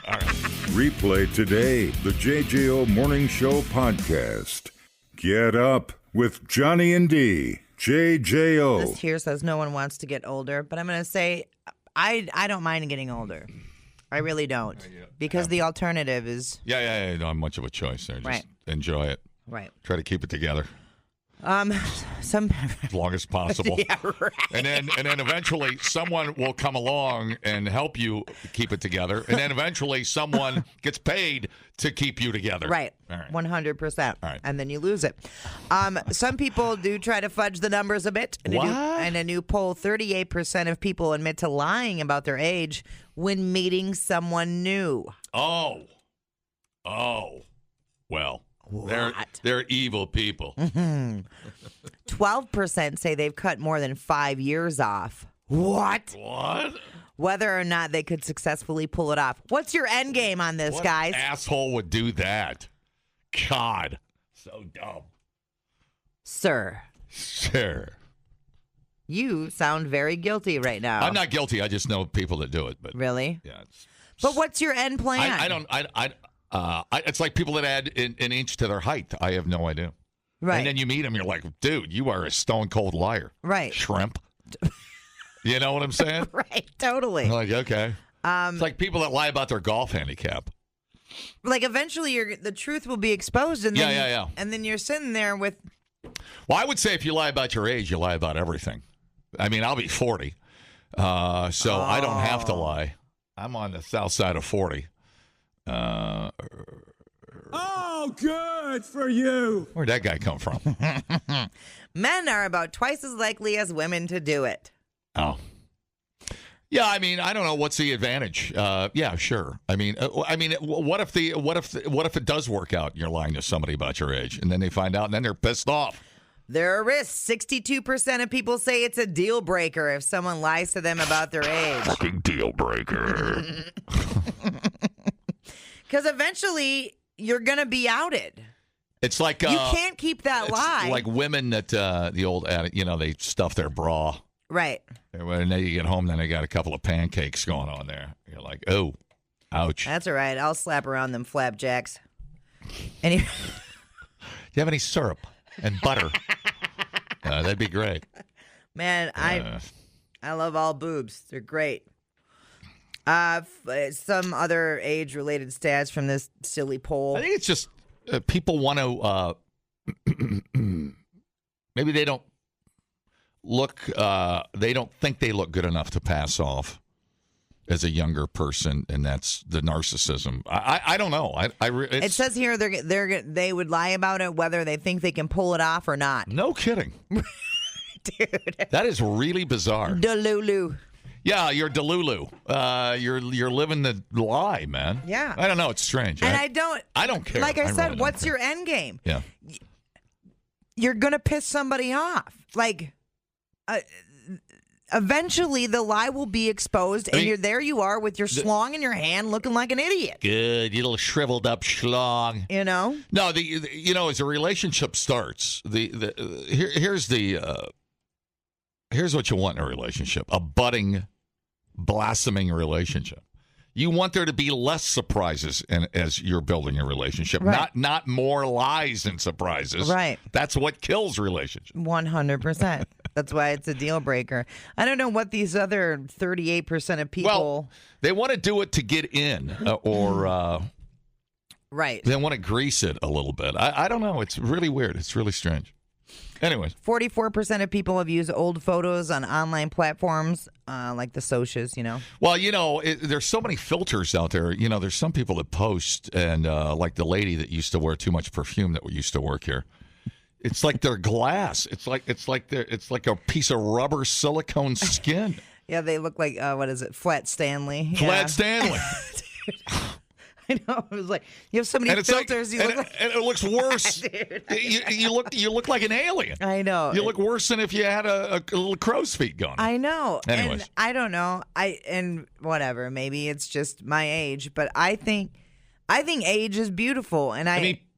Speaker 3: All right.
Speaker 1: Replay today the JJO Morning Show podcast. Get up with Johnny and D. JJO.
Speaker 4: This here says no one wants to get older, but I'm going to say I don't mind getting older. I really don't. Because the alternative is...
Speaker 3: Yeah. You don't have much of a choice there. Just enjoy it.
Speaker 4: Right.
Speaker 3: Try to keep it together.
Speaker 4: Some
Speaker 3: as long as possible.
Speaker 4: Yeah, right.
Speaker 3: And then eventually someone will come along and help you keep it together. And then eventually someone gets paid to keep you together.
Speaker 4: Right.
Speaker 3: All right.
Speaker 4: 100%.
Speaker 3: All right.
Speaker 4: And then you lose it. Some people do try to fudge the numbers a bit. In a new poll, 38% of people admit to lying about their age when meeting someone new.
Speaker 3: Oh. Well, they're evil people.
Speaker 4: 12% say they've cut more than 5 years off. What? Whether or not they could successfully pull it off. What's your end game on this, guys?
Speaker 3: What asshole would do that? God. So dumb.
Speaker 4: Sir. You sound very guilty right now.
Speaker 3: I'm not guilty. I just know people that do it. But
Speaker 4: really?
Speaker 3: Yeah.
Speaker 4: But what's your end plan?
Speaker 3: It's like people that add an inch to their height. I have no idea.
Speaker 4: Right.
Speaker 3: And then you meet them, you're like, dude, you are a stone cold liar.
Speaker 4: Right.
Speaker 3: Shrimp. You know what I'm saying?
Speaker 4: Right. Totally.
Speaker 3: I'm like, okay. It's like people that lie about their golf handicap.
Speaker 4: Like eventually the truth will be exposed. And then
Speaker 3: yeah.
Speaker 4: And then you're sitting there with.
Speaker 3: Well, I would say if you lie about your age, you lie about everything. I mean, I'll be 40. So I don't have to lie. I'm on the south side of 40.
Speaker 13: Oh, good for you.
Speaker 3: Where'd that guy come from?
Speaker 4: Men are about twice as likely as women to do it.
Speaker 3: Oh. Yeah, I mean, I don't know what's the advantage. Yeah, sure. I mean, what if it does work out and you're lying to somebody about your age and then they find out and then they're pissed off?
Speaker 4: There are risks. 62% of people say it's a deal breaker if someone lies to them about their age.
Speaker 3: Fucking deal breaker.
Speaker 4: Because eventually you're going to be outed.
Speaker 3: It's like
Speaker 4: you can't keep that lie.
Speaker 3: Like women that the old addict, they stuff their bra.
Speaker 4: Right.
Speaker 3: And then you get home, then they got a couple of pancakes going on there. You're like, oh, ouch.
Speaker 4: That's all right. I'll slap around them flapjacks. Do
Speaker 3: you have any syrup and butter? That'd be great.
Speaker 4: Man, I love all boobs. They're great. Some other age-related stats from this silly poll.
Speaker 3: I think it's just people want to. Maybe they don't look. They don't think they look good enough to pass off as a younger person, and that's the narcissism. I don't know.
Speaker 4: It says here they would lie about it whether they think they can pull it off or not.
Speaker 3: No kidding,
Speaker 4: dude.
Speaker 3: That is really bizarre.
Speaker 4: Delulu.
Speaker 3: Yeah, you're delulu. You're living the lie, man.
Speaker 4: Yeah.
Speaker 3: I don't know. It's strange.
Speaker 4: And
Speaker 3: I don't care.
Speaker 4: Like I said,
Speaker 3: really
Speaker 4: what's
Speaker 3: care.
Speaker 4: your end game?
Speaker 3: Yeah.
Speaker 4: You're gonna piss somebody off. Like, eventually the lie will be exposed, and you are with your schlong in your hand, looking like an idiot.
Speaker 3: Good, you little shriveled up schlong.
Speaker 4: You know.
Speaker 3: No, as a relationship starts, here's what you want in a relationship: a budding, blossoming relationship. You want there to be less surprises as you're building a relationship,
Speaker 4: right.
Speaker 3: not more lies and surprises.
Speaker 4: Right.
Speaker 3: That's what kills relationships.
Speaker 4: 100%. That's why it's a deal breaker. I don't know what these other 38% of people.
Speaker 3: Well, they want to do it to get in, or
Speaker 4: right.
Speaker 3: They want to grease it a little bit. I don't know. It's really weird. It's really strange. Anyways.
Speaker 4: 44% of people have used old photos on online platforms like the socials,
Speaker 3: Well, there's so many filters out there. There's some people that post, and like the lady that used to wear too much perfume that used to work here. It's like they're glass. It's like a piece of rubber silicone skin.
Speaker 4: Yeah, they look like, what is it, Flat Stanley.
Speaker 3: Flat Stanley.
Speaker 4: I know. It was like, you have so many filters.
Speaker 3: And it looks worse. You look like an alien.
Speaker 4: I know.
Speaker 3: You look worse than if you had a little crow's feet going.
Speaker 4: I know.
Speaker 3: Anyways.
Speaker 4: And I don't know. And whatever. Maybe it's just my age, but I think age is beautiful, and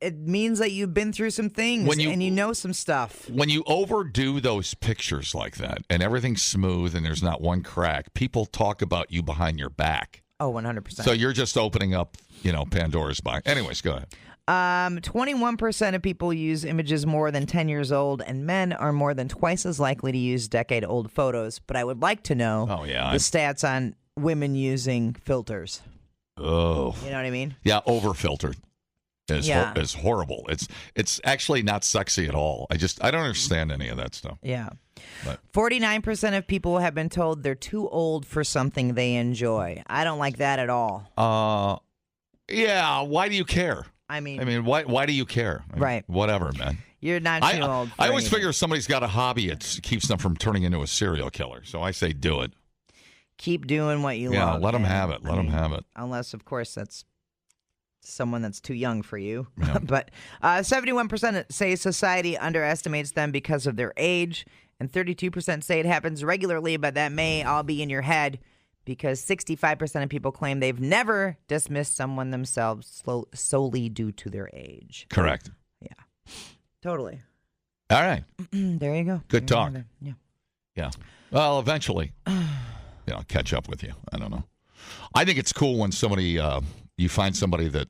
Speaker 4: it means that you've been through some things and you know some stuff.
Speaker 3: When you overdo those pictures like that, and everything's smooth and there's not one crack, people talk about you behind your back.
Speaker 4: Oh, 100%.
Speaker 3: So you're just opening up, Pandora's box. Anyways, go ahead.
Speaker 4: 21% of people use images more than 10 years old, and men are more than twice as likely to use decade-old photos. But I would like to know the stats on women using filters.
Speaker 3: Oh.
Speaker 4: You know what I mean?
Speaker 3: Yeah, over-filtered. is horrible. It's actually not sexy at all. I don't understand any of that stuff.
Speaker 4: Yeah.
Speaker 3: But
Speaker 4: 49% of people have been told they're too old for something they enjoy. I don't like that at all.
Speaker 3: Yeah. Why do you care?
Speaker 4: I mean,
Speaker 3: why do you care?
Speaker 4: Right.
Speaker 3: Whatever, man.
Speaker 4: You're not too old.
Speaker 3: I always
Speaker 4: anything.
Speaker 3: figure if somebody's got a hobby, it keeps them from turning into a serial killer. So I say do it.
Speaker 4: Keep doing what you love.
Speaker 3: Yeah, let them
Speaker 4: man.
Speaker 3: have it. Let them have it.
Speaker 4: Unless, of course, that's someone that's too young for you.
Speaker 3: Yeah.
Speaker 4: But 71% say society underestimates them because of their age, and 32% say it happens regularly, but that may all be in your head because 65% of people claim they've never dismissed someone themselves solely due to their age.
Speaker 3: Correct.
Speaker 4: Yeah. Totally.
Speaker 3: All right.
Speaker 4: There you go.
Speaker 3: Good talk.
Speaker 4: Yeah.
Speaker 3: Yeah. Well, eventually, I'll catch up with you. I don't know. I think it's cool when somebody, you find somebody that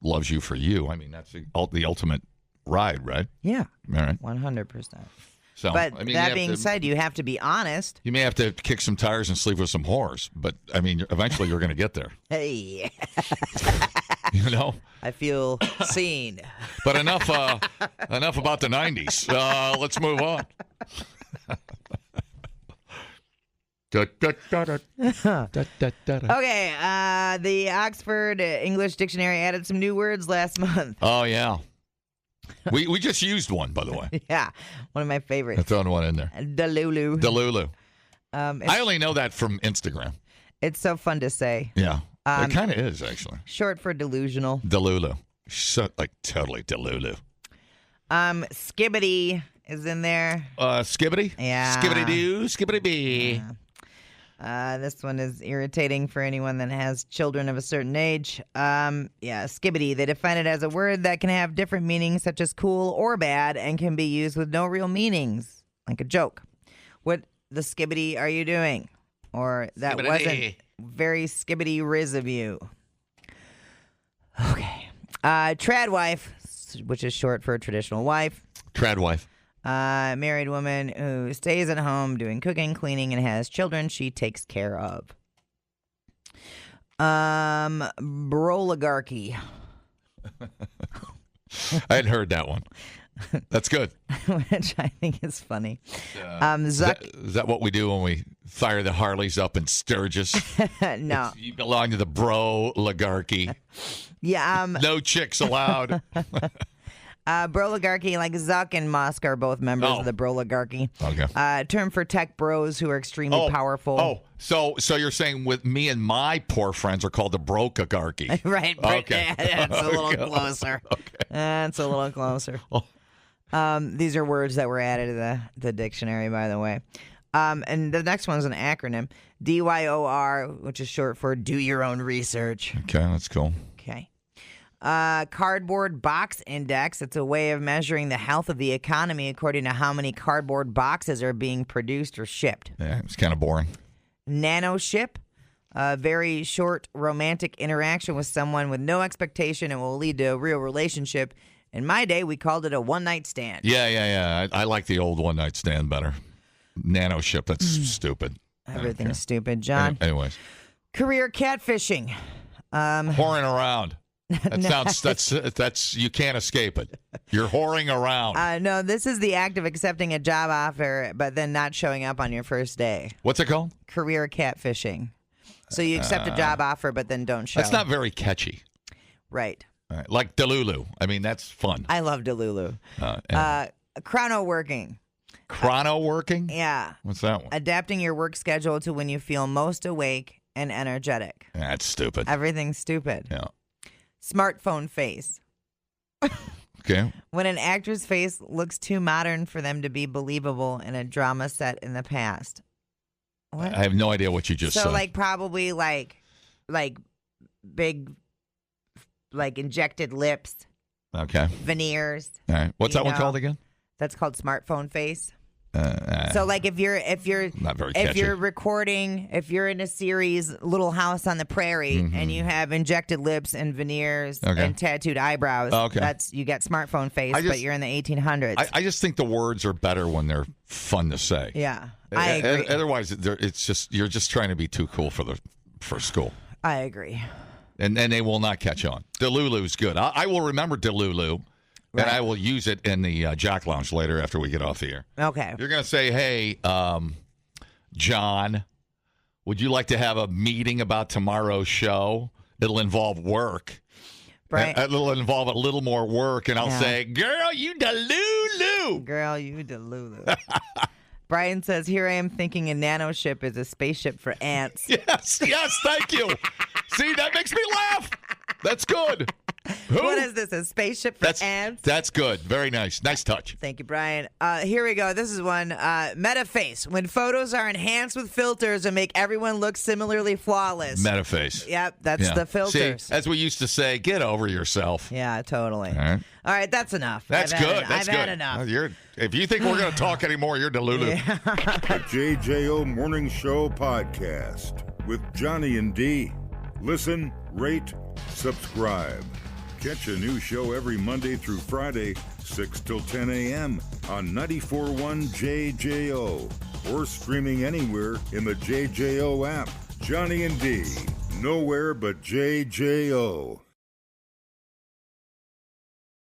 Speaker 3: loves you for you. I mean, that's the ultimate ride, right?
Speaker 4: Yeah.
Speaker 3: All right.
Speaker 4: 100%.
Speaker 3: So,
Speaker 4: But
Speaker 3: I mean,
Speaker 4: that being said, you have to be honest.
Speaker 3: You may have to kick some tires and sleep with some whores, but I mean, eventually you're going to get there.
Speaker 4: Hey.
Speaker 3: You know?
Speaker 4: I feel seen.
Speaker 3: But enough about the 90s. Let's move on.
Speaker 4: Okay, the Oxford English Dictionary added some new words last month.
Speaker 3: Oh, yeah. We just used one, by the way.
Speaker 4: Yeah, one of my favorites.
Speaker 3: I thrown one in there.
Speaker 4: Delulu.
Speaker 3: Delulu. I only know that from Instagram.
Speaker 4: It's so fun to say.
Speaker 3: Yeah. It kind of is, actually.
Speaker 4: Short for delusional.
Speaker 3: Delulu. So, like, totally delulu.
Speaker 4: Skibbity is in there.
Speaker 3: Skibbity?
Speaker 4: Yeah.
Speaker 3: Skibbity-doo, skibbity-bee.
Speaker 4: This one is irritating for anyone that has children of a certain age. Skibbity. They define it as a word that can have different meanings, such as cool or bad, and can be used with no real meanings, like a joke. What the skibbity are you doing? Or that
Speaker 3: Skibbity.
Speaker 4: wasn't very skibbity-riz of you. Okay. Tradwife, which is short for traditional wife.
Speaker 3: Tradwife.
Speaker 4: Married woman who stays at home doing cooking, cleaning, and has children she takes care of. Broligarchy.
Speaker 3: I hadn't heard that one. That's good.
Speaker 4: Which I think is funny.
Speaker 3: Is that what we do when we fire the Harleys up in Sturgis?
Speaker 4: No.
Speaker 3: You belong to the Broligarchy.
Speaker 4: Yeah.
Speaker 3: No chicks allowed.
Speaker 4: Broligarchy, like Zuck and Musk, are both members of the Broligarchy.
Speaker 3: Okay.
Speaker 4: Term for tech bros who are extremely powerful.
Speaker 3: Oh, so you're saying with me and my poor friends are called the Brokagarchy.
Speaker 4: Right.
Speaker 3: Okay.
Speaker 4: That's a little closer.
Speaker 3: Okay.
Speaker 4: That's a little closer. These are words that were added to the dictionary, by the way. And the next one's an acronym. DYOR, which is short for Do Your Own Research.
Speaker 3: Okay, that's cool.
Speaker 4: Okay. Cardboard box index. It's a way of measuring the health of the economy according to how many cardboard boxes are being produced or shipped.
Speaker 3: Yeah, it's kind of boring.
Speaker 4: Nanoship. A very short romantic interaction with someone with no expectation and will lead to a real relationship. In my day, we called it a one-night stand.
Speaker 3: Yeah. I like the old one-night stand better. Nanoship, that's stupid.
Speaker 4: Everything's stupid, John.
Speaker 3: Anyways.
Speaker 4: Career catfishing.
Speaker 3: Whoring around. That that's you can't escape it. You're whoring around.
Speaker 4: No, this is the act of accepting a job offer but then not showing up on your first day.
Speaker 3: What's it called?
Speaker 4: Career catfishing. So you accept a job offer but then don't show.
Speaker 3: That's not very catchy.
Speaker 4: Right.
Speaker 3: Like delulu. I mean, that's fun.
Speaker 4: I love delulu. Chrono working.
Speaker 3: Chrono working?
Speaker 4: Yeah.
Speaker 3: What's that one?
Speaker 4: Adapting your work schedule to when you feel most awake and energetic.
Speaker 3: That's stupid.
Speaker 4: Everything's stupid.
Speaker 3: Yeah.
Speaker 4: Smartphone face.
Speaker 3: Okay.
Speaker 4: When an actor's face looks too modern for them to be believable in a drama set in the past. What?
Speaker 3: I have no idea what you just said.
Speaker 4: So, like, probably like big, like injected lips.
Speaker 3: Okay.
Speaker 4: Veneers.
Speaker 3: All right. What's that one called again?
Speaker 4: That's called smartphone face.
Speaker 3: So
Speaker 4: like if you're
Speaker 3: not very catchy.
Speaker 4: if you're recording, if you're in a series Little House on the Prairie and you have injected lips and veneers and tattooed eyebrows, that's you get smartphone face, but you're in the 1800s.
Speaker 3: I just think the words are better when they're fun to say.
Speaker 4: Yeah, I agree.
Speaker 3: Otherwise, it's just you're just trying to be too cool for school.
Speaker 4: I agree.
Speaker 3: And they will not catch on. Delulu's good. I will remember delulu, and I will use it in the Jack Lounge later after we get off the air.
Speaker 4: Okay.
Speaker 3: You're going to say, hey, John, would you like to have a meeting about tomorrow's show? It'll involve work.
Speaker 4: Right.
Speaker 3: It'll involve a little more work, and I'll say, girl, you delulu.
Speaker 4: Girl, you delulu. Brian says, here I am thinking a nanoship is a spaceship for ants.
Speaker 3: Yes, thank you. See, that makes me laugh. That's good. Who?
Speaker 4: What is this, a spaceship for ants?
Speaker 3: That's good. Very nice. Nice touch.
Speaker 4: Thank you, Brian. Here we go. This is one. Metaface. When photos are enhanced with filters and make everyone look similarly flawless.
Speaker 3: Metaface.
Speaker 4: Yep, that's the filters.
Speaker 3: See, as we used to say, get over yourself.
Speaker 4: Yeah, totally.
Speaker 3: All
Speaker 4: right, that's enough.
Speaker 3: That's good.
Speaker 4: I've had enough.
Speaker 3: If you think we're going to talk anymore, you're delulu.
Speaker 1: The JJO Morning Show podcast with Johnny and D. Listen, rate, subscribe. Catch a new show every Monday through Friday, 6 till 10 a.m. on 94.1 JJO or streaming anywhere in the JJO app. Johnny and D, nowhere but JJO.